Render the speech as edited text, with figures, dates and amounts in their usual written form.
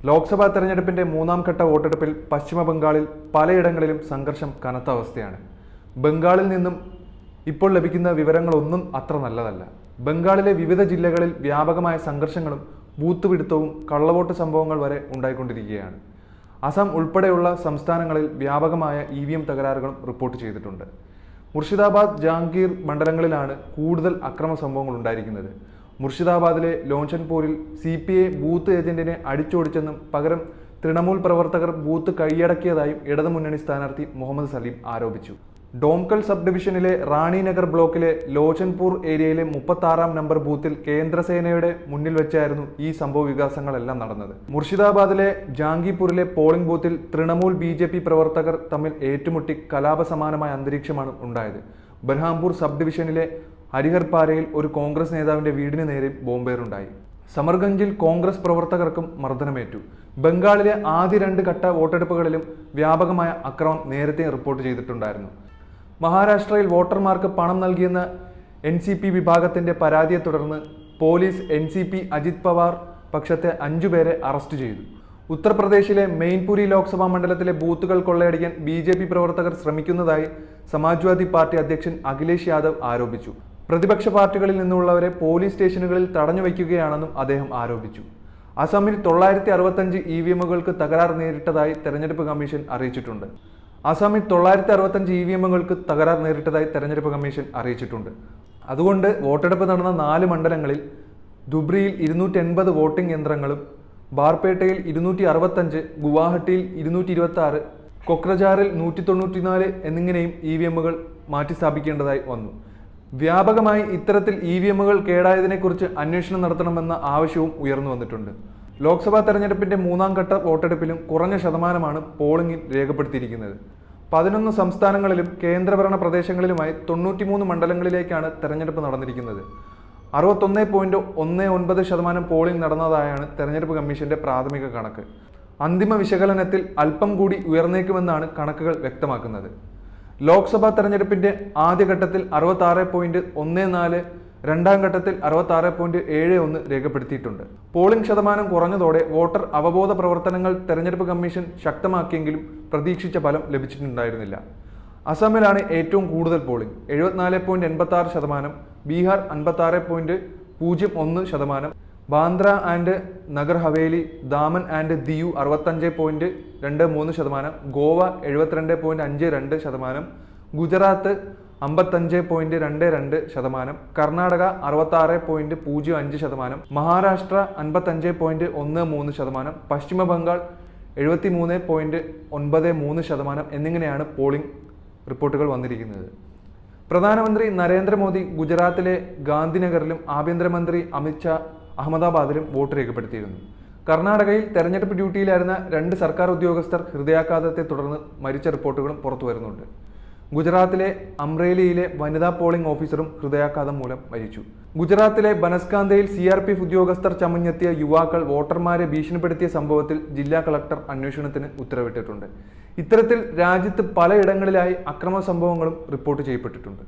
ലോക്സഭാ തെരഞ്ഞെടുപ്പിന്റെ മൂന്നാം ഘട്ട വോട്ടെടുപ്പിൽ പശ്ചിമ ബംഗാളിൽ പലയിടങ്ങളിലും സംഘർഷം കനത്ത അവസ്ഥയാണ്. ബംഗാളിൽ നിന്നും ഇപ്പോൾ ലഭിക്കുന്ന വിവരങ്ങളൊന്നും അത്ര നല്ലതല്ല. ബംഗാളിലെ വിവിധ ജില്ലകളിൽ വ്യാപകമായ സംഘർഷങ്ങളും ബൂത്ത് പിടുത്തവും കള്ളവോട്ട് സംഭവങ്ങൾ വരെ ഉണ്ടായിക്കൊണ്ടിരിക്കുകയാണ്. അസം ഉൾപ്പെടെയുള്ള സംസ്ഥാനങ്ങളിൽ വ്യാപകമായ EVM തകരാറുകളും റിപ്പോർട്ട് ചെയ്തിട്ടുണ്ട്. മുർഷിദാബാദ്, ജാംഗീർ മണ്ഡലങ്ങളിലാണ് കൂടുതൽ അക്രമ സംഭവങ്ങൾ ഉണ്ടായിരിക്കുന്നത്. മുർഷിദാബാദിലെ ലോച്ചൻപൂരിൽ CPI ബൂത്ത് ഏജന്റിനെ അടിച്ചോടിച്ചെന്നും പകരം തൃണമൂൽ പ്രവർത്തകർ ബൂത്ത് കൈയടക്കിയതായും ഇടതുമുന്നണി സ്ഥാനാർത്ഥി മുഹമ്മദ് സലീം ആരോപിച്ചു. ഡോംകൽ സബ് ഡിവിഷനിലെ റാണിനഗർ ബ്ലോക്കിലെ ലോച്ചൻപൂർ ഏരിയയിലെ 36-ാം നമ്പർ ബൂത്തിൽ കേന്ദ്രസേനയുടെ മുന്നിൽ വെച്ചായിരുന്നു ഈ സംഭവ വികാസങ്ങളെല്ലാം നടന്നത്. മുർഷിദാബാദിലെ ജാംഗീപൂരിലെ പോളിംഗ് ബൂത്തിൽ തൃണമൂൽ BJP പ്രവർത്തകർ തമ്മിൽ ഏറ്റുമുട്ടി കലാപസമാനമായ അന്തരീക്ഷമാണ് ഉണ്ടായത്. ബർഹാംപൂർ സബ് ഡിവിഷനിലെ ഹരിഹർപാരയിൽ ഒരു കോൺഗ്രസ് നേതാവിന്റെ വീടിന് നേരെ ബോംബേറുണ്ടായി. സമർഗഞ്ചിൽ കോൺഗ്രസ് പ്രവർത്തകർക്കും മർദ്ദനമേറ്റു. ബംഗാളിലെ ആദ്യ 2 ഘട്ട വോട്ടെടുപ്പുകളിലും വ്യാപകമായ അക്രമം നേരത്തെ റിപ്പോർട്ട് ചെയ്തിട്ടുണ്ടായിരുന്നു. മഹാരാഷ്ട്രയിൽ വോട്ടർമാർക്ക് പണം നൽകിയെന്ന NCP വിഭാഗത്തിന്റെ പരാതിയെ തുടർന്ന് പോലീസ് NCP അജിത് പവാർ പക്ഷത്തെ 5 പേരെ അറസ്റ്റ് ചെയ്തു. ഉത്തർപ്രദേശിലെ മെയിൻപുരി ലോക്സഭാ മണ്ഡലത്തിലെ ബൂത്തുകൾ കൊള്ളയടിക്കാൻ BJP പ്രവർത്തകർ ശ്രമിക്കുന്നതായി സമാജ്വാദി പാർട്ടി അധ്യക്ഷൻ അഖിലേഷ് യാദവ് ആരോപിച്ചു. പ്രതിപക്ഷ പാർട്ടികളിൽ നിന്നുള്ളവരെ പോലീസ് സ്റ്റേഷനുകളിൽ തടഞ്ഞു വയ്ക്കുകയാണെന്നും അദ്ദേഹം ആരോപിച്ചു. അസമിൽ 965 EVMകൾക്ക് തകരാർ നേരിട്ടതായി തെരഞ്ഞെടുപ്പ് കമ്മീഷൻ അറിയിച്ചിട്ടുണ്ട്. അസമിൽ 965 EVMകൾക്ക് തകരാർ നേരിട്ടതായി തെരഞ്ഞെടുപ്പ് കമ്മീഷൻ അറിയിച്ചിട്ടുണ്ട്. അതുകൊണ്ട് വോട്ടെടുപ്പ് നടന്ന 4 മണ്ഡലങ്ങളിൽ ധുബ്രിയിൽ 280 വോട്ടിംഗ് യന്ത്രങ്ങളും, ബാർപേട്ടയിൽ 265, ഗുവാഹട്ടിയിൽ 226, കൊക്രജാറിൽ 194 എന്നിങ്ങനെയും EVMകൾ മാറ്റിസ്ഥാപിക്കേണ്ടതായി വന്നു. വ്യാപകമായി ഇത്തരത്തിൽ EVMകൾ കേടായതിനെക്കുറിച്ച് അന്വേഷണം നടത്തണമെന്ന ആവശ്യവും ഉയർന്നു വന്നിട്ടുണ്ട്. ലോക്സഭാ തെരഞ്ഞെടുപ്പിന്റെ 3ാം ഘട്ട വോട്ടെടുപ്പിലും കുറഞ്ഞ ശതമാനമാണ് പോളിംഗിൽ രേഖപ്പെടുത്തിയിരിക്കുന്നത്. 11 സംസ്ഥാനങ്ങളിലും കേന്ദ്രഭരണ പ്രദേശങ്ങളിലുമായി 93 മണ്ഡലങ്ങളിലേക്കാണ് തെരഞ്ഞെടുപ്പ് നടന്നിരിക്കുന്നത്. 61.19% പോളിംഗ് നടന്നതായാണ് തെരഞ്ഞെടുപ്പ് കമ്മീഷന്റെ പ്രാഥമിക കണക്ക്. അന്തിമ വിശകലനത്തിൽ അല്പം കൂടി ഉയർന്നേക്കുമെന്നാണ് കണക്കുകൾ വ്യക്തമാക്കുന്നത്. ലോക്സഭാ തെരഞ്ഞെടുപ്പിന്റെ ആദ്യഘട്ടത്തിൽ 66.14, 2ാം ഘട്ടത്തിൽ 66.71 രേഖപ്പെടുത്തിയിട്ടുണ്ട്. പോളിംഗ് ശതമാനം കുറഞ്ഞതോടെ വോട്ടർ അവബോധ പ്രവർത്തനങ്ങൾ തെരഞ്ഞെടുപ്പ് കമ്മീഷൻ ശക്തമാക്കിയെങ്കിലും പ്രതീക്ഷിച്ച ഫലം ലഭിച്ചിട്ടുണ്ടായിരുന്നില്ല. അസമിലാണ് ഏറ്റവും കൂടുതൽ polling, 74.86%, Bihar 56.01%, Bandra and Nagar Haveli, Daman and Diu 65.23%, Goa 72.52%, Gujarat 55.22%, Karnataka 66.05%, Maharashtra 55.13%, പശ്ചിമ ബംഗാൾ 73.93% എന്നിങ്ങനെയാണ് പോളിംഗ് റിപ്പോർട്ടുകൾ വന്നിരിക്കുന്നത്. പ്രധാനമന്ത്രി നരേന്ദ്രമോദി ഗുജറാത്തിലെ ഗാന്ധിനഗറിലും ആഭ്യന്തരമന്ത്രി അമിത്ഷാ അഹമ്മദാബാദിലും വോട്ട് രേഖപ്പെടുത്തിയിരുന്നു. കർണാടകയിൽ തെരഞ്ഞെടുപ്പ് ഡ്യൂട്ടിയിലായിരുന്ന 2 സർക്കാർ ഉദ്യോഗസ്ഥർ ഹൃദയാഘാതത്തെ തുടർന്ന് മരിച്ച റിപ്പോർട്ടുകളും പുറത്തു വരുന്നുണ്ട്. ഗുജറാത്തിലെ അംറേലിയിലെ വനിതാ പോളിംഗ് ഓഫീസറും ഹൃദയാഘാതം മൂലം മരിച്ചു. ഗുജറാത്തിലെ ബനസ്കാന്തയിൽ CRPF ഉദ്യോഗസ്ഥർ ചമഞ്ഞെത്തിയ യുവാക്കൾ വോട്ടർമാരെ ഭീഷണിപ്പെടുത്തിയ സംഭവത്തിൽ ജില്ലാ കളക്ടർ അന്വേഷണത്തിന് ഉത്തരവിട്ടിട്ടുണ്ട്. ഇത്തരത്തിൽ രാജ്യത്ത് പലയിടങ്ങളിലായി അക്രമ സംഭവങ്ങളും റിപ്പോർട്ട് ചെയ്യപ്പെട്ടിട്ടുണ്ട്.